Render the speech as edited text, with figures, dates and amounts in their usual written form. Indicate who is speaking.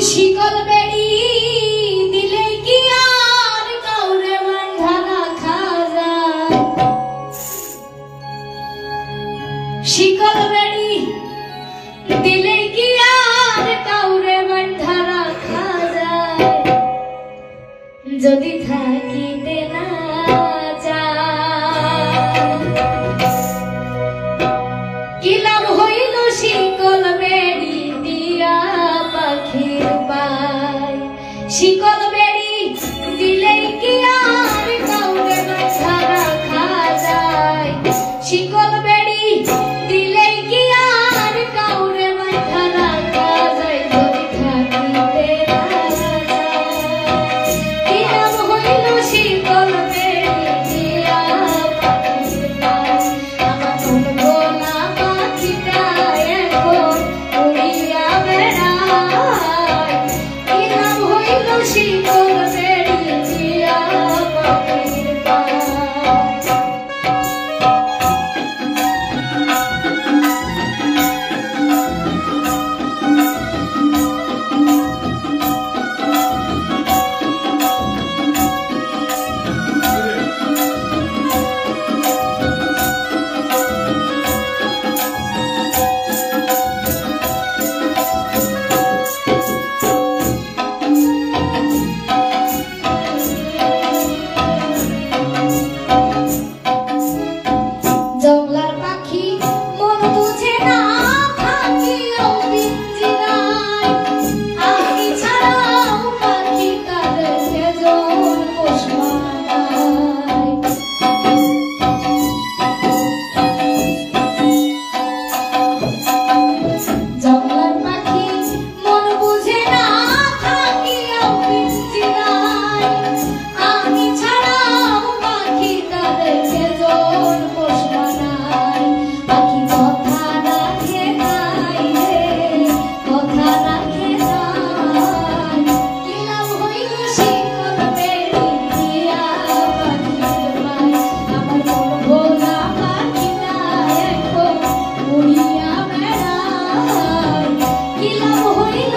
Speaker 1: শিকল বেড়ি দিলে কি আর কাউরে বাঁধা রাখা যায়? শিকল বেড়ি দিলে কি আর কাউরে বাঁধা রাখা যায়? যদি থাকিতে না চায় কি লাভ হইল শিকল বেড়ি দিয়া পাখির পায়? শিকল বেড়ি দিলে কি আর কাউরে বাঁধা রাখা যায়? শিকল বেড়ি দিলে কি আর কাউরে বাঁধা রাখা যায়? যদি থাকিতে না চায় কি লাভ হইল শিকল বেড়ি দিয়া পাখির পায়? আমার মন ভোলা পাখিটা এখন উড়িয়া বেড়ায়। কি লাভ হইল শিকল বেড়ি দিয়া পাখির পায়? জংলার পাখি মন বুঝে না থাকিও পিঞ্জিরায়। আমি ছাড়াও পাখি তাদের সেজন পোষ মানায়। জংলার পাখি মন বুঝে না থাকিও পিঞ্জিরায়। আমি ছাড়াও পাখি তাদের সেজন পোষ মানায়। পাখি কথা রাখে নাই রে, কথা রাখে নাই। কি লাভ হইল শিকল বেড়ি দিয়া পাখির পায়? আমার মন ভোলা পাখিটা এখন উড়িয়া বেড়ায়। কি লাভ হইল